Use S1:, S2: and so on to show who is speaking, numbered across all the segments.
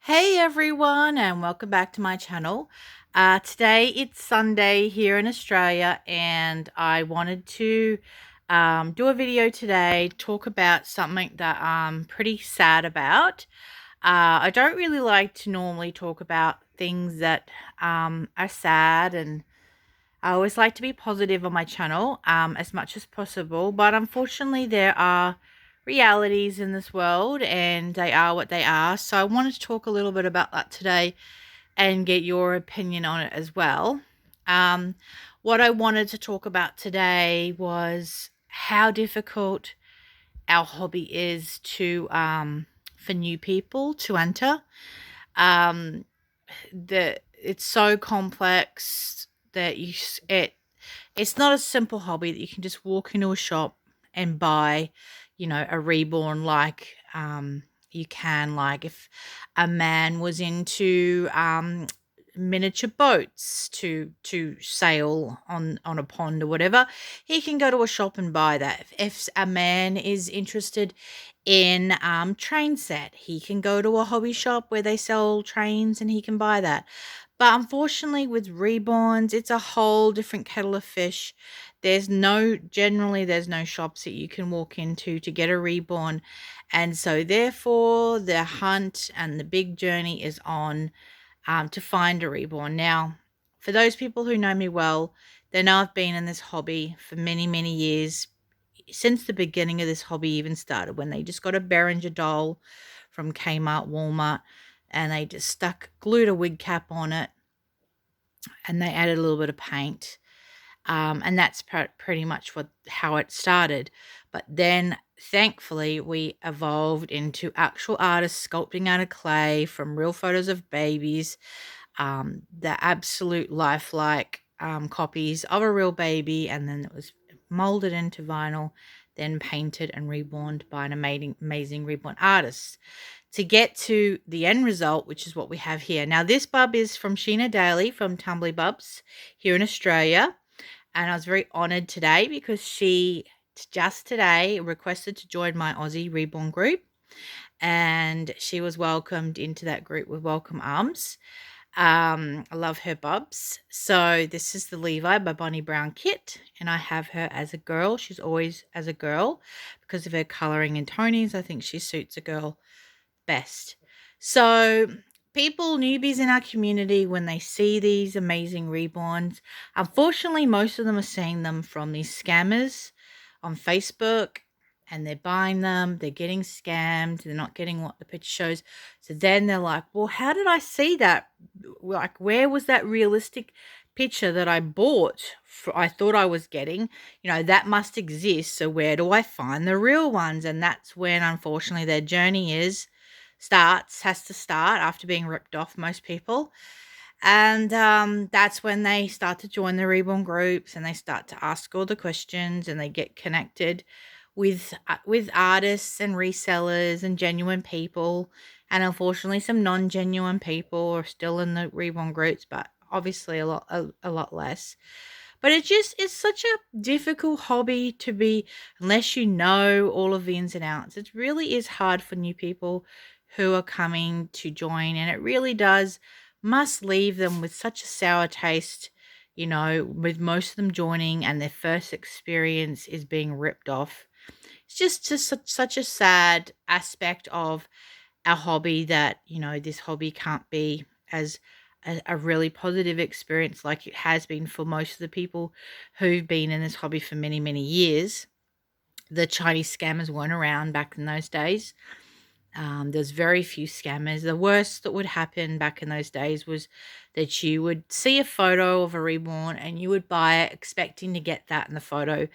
S1: Hey everyone, and welcome back to my channel. Today it's Sunday here in Australia, and I wanted to do a video today, talk about something that I'm pretty sad about. I don't really like to normally talk about things that are sad, and I always like to be positive on my channel as much as possible, but unfortunately there are realities in this world and they are what they are. So I wanted to talk a little bit about that today and get your opinion on it as well. Um, what I wanted to talk about today was how difficult our hobby is to for new people to enter. Um, it's so complex that it's not a simple hobby that you can just walk into a shop and buy, a Reborn like you can, like if a man was into miniature boats to sail on a pond or whatever, he can go to a shop and buy that. If a man is interested in train set, he can go to a hobby shop where they sell trains and he can buy that. But unfortunately with Reborns, it's a whole different kettle of fish. Generally there's no shops that you can walk into to get a Reborn. And so therefore the hunt and the big journey is on to find a Reborn. Now, for those people who know me well, they know I've been in this hobby for many, many years, since the beginning of this hobby even started, when they just got a Behringer doll from Kmart, Walmart, and they just glued a wig cap on it, and they added a little bit of paint. And that's pretty much how it started. But then, thankfully, we evolved into actual artists sculpting out of clay from real photos of babies, the absolute lifelike copies of a real baby, and then it was molded into vinyl, then painted and reborn by an amazing reborn artist to get to the end result, which is what we have here. Now, this bub is from Sheena Daly from Tumbly Bubs here in Australia, and I was very honoured today because she just today requested to join my Aussie Reborn group, and she was welcomed into that group with welcome arms. I love her bubs. So this is the Levi by Bonnie Brown kit, and I have her as a girl. She's always as a girl because of her colouring and tonings. I think she suits a girl best. So newbies in our community, when they see these amazing reborns, unfortunately most of them are seeing them from these scammers on Facebook, and they're buying them, they're getting scammed, they're not getting what the picture shows. So then they're like, well, how did I see that? Like, where was that realistic picture that I bought I thought I was getting? That must exist. So where do I find the real ones? And that's when, unfortunately, their journey has to start after being ripped off, most people. And that's when they start to join the Reborn groups, and they start to ask all the questions, and they get connected with artists and resellers and genuine people. And unfortunately, some non-genuine people are still in the Reborn groups, but obviously a lot less. But it's such a difficult hobby to be, unless you know all of the ins and outs. It really is hard for new people who are coming to join, and it really must leave them with such a sour taste, with most of them joining and their first experience is being ripped off. It's just such a sad aspect of our hobby that, this hobby can't be as a really positive experience like it has been for most of the people who've been in this hobby for many, many years. The Chinese scammers weren't around back in those days. There's very few scammers. The worst that would happen back in those days was that you would see a photo of a reborn and you would buy it expecting to get that in the photo.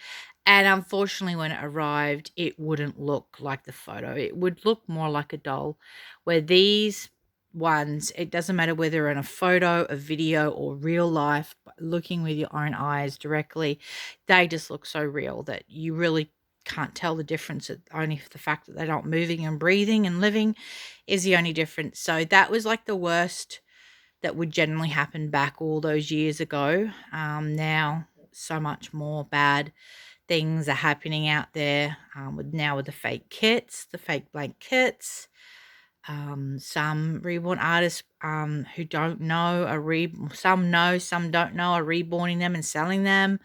S1: And unfortunately, when it arrived, it wouldn't look like the photo. It would look more like a doll. Where these ones, it doesn't matter whether in a photo, a video, or real life, looking with your own eyes directly, they just look so real that you really can't tell the difference. Only the fact that they're not moving and breathing and living is the only difference. So that was like the worst that would generally happen back all those years ago. Now so much more bad things are happening out there with the fake kits, the fake blank kits. Some Reborn artists who don't know some know, some don't know, are reborning them and selling them.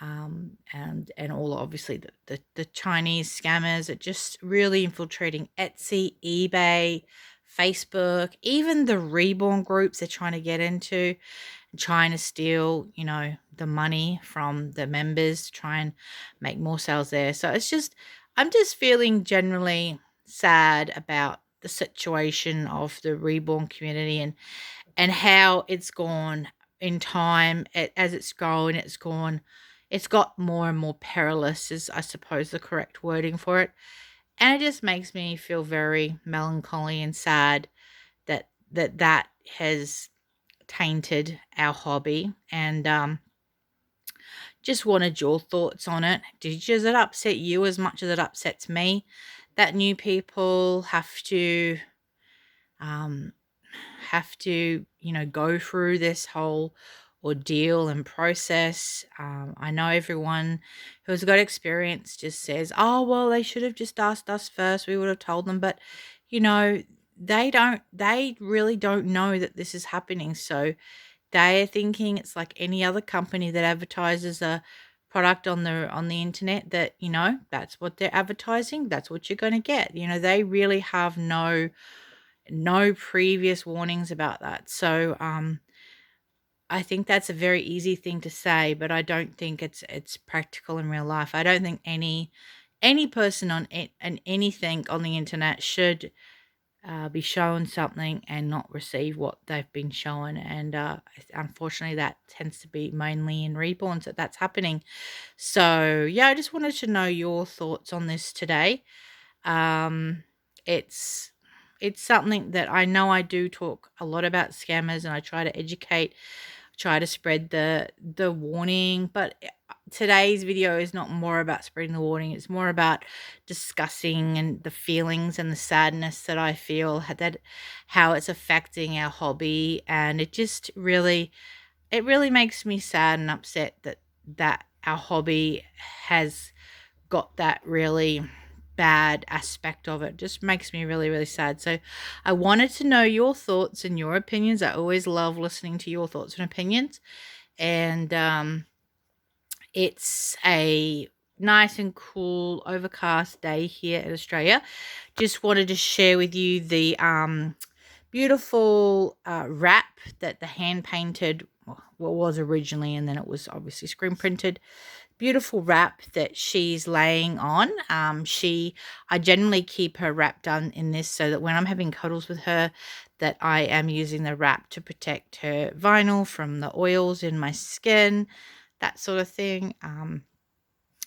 S1: And all obviously the Chinese scammers are just really infiltrating Etsy, eBay, Facebook, even the Reborn groups they're trying to get into, and trying to steal, the money from the members to try and make more sales there. So I'm just feeling generally sad about the situation of the Reborn community and how it's gone in time. As it's got more and more perilous, is I suppose the correct wording for it. And it just makes me feel very melancholy and sad that has tainted our hobby. And just wanted your thoughts on it. Does it upset you as much as it upsets me that new people um, have to, go through this whole ordeal and process? I know everyone who's got experience just says, oh, well, they should have just asked us first. We would have told them. But, they really don't know that this is happening. So they're thinking it's like any other company that advertises a product on the internet, that, that's what they're advertising. That's what you're going to get. They really have no previous warnings about that. So I think that's a very easy thing to say, but I don't think it's practical in real life. I don't think any person on it and anything on the internet should be shown something and not receive what they've been shown. And unfortunately, that tends to be mainly in Reborns that's happening. So yeah, I just wanted to know your thoughts on this today. Um, it's it's something that I know I do talk a lot about scammers, and I try to educate, try to spread the warning. But today's video is not more about spreading the warning. It's more about discussing and the feelings and the sadness that I feel, that how it's affecting our hobby. And it really makes me sad and upset that our hobby has got that really bad aspect of it. Just makes me really, really sad. So I wanted to know your thoughts and your opinions. I always love listening to your thoughts and opinions. And it's a nice and cool overcast day here in Australia. Just wanted to share with you the beautiful wrap that the hand painted, what was originally, and then it was obviously screen printed, beautiful wrap that she's laying on. I generally keep her wrap done in this so that when I'm having cuddles with her, that I am using the wrap to protect her vinyl from the oils in my skin, that sort of thing.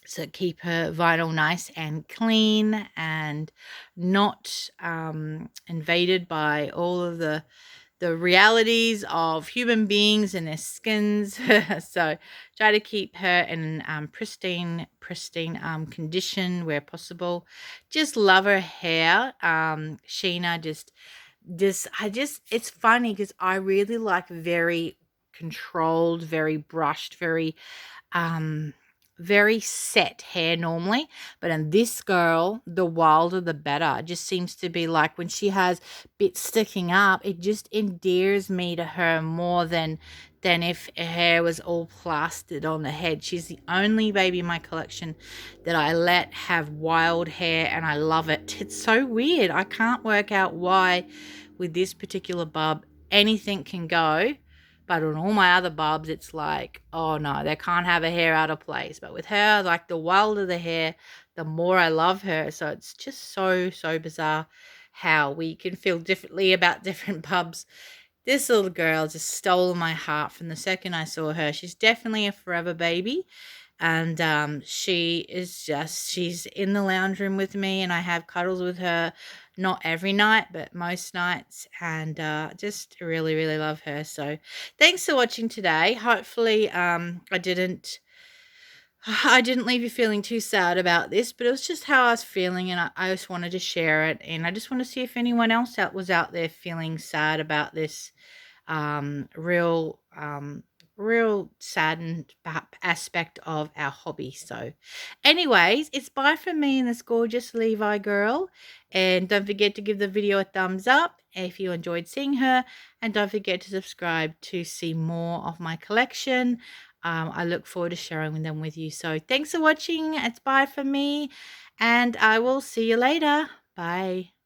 S1: So keep her vinyl nice and clean and not invaded by all of the realities of human beings and their skins. So try to keep her in pristine condition where possible. Just love her hair. Sheena it's funny because I really like very controlled, very brushed, um very set hair normally, but in this girl, the wilder the better. It just seems to be like when she has bits sticking up, it just endears me to her more than if her hair was all plastered on the head. She's the only baby in my collection that I let have wild hair, and I love it. It's so weird. I can't work out why with this particular bub anything can go, but on all my other bubs, it's like, oh no, they can't have a hair out of place. But with her, like, the wilder the hair, the more I love her. So it's just so, so bizarre how we can feel differently about different bubs. This little girl just stole my heart from the second I saw her. She's definitely a forever baby. And she's in the lounge room with me, and I have cuddles with her, not every night, but most nights. And just really, really love her. So thanks for watching today. Hopefully I didn't leave you feeling too sad about this, but it was just how I was feeling, and I just wanted to share it. And I just want to see if anyone else was out there feeling sad about this real real saddened aspect of our hobby. So anyways, it's bye from me and this gorgeous Levi girl, and don't forget to give the video a thumbs up if you enjoyed seeing her, and don't forget to subscribe to see more of my collection. I look forward to sharing them with you. So thanks for watching. It's bye from me, and I will see you later. Bye.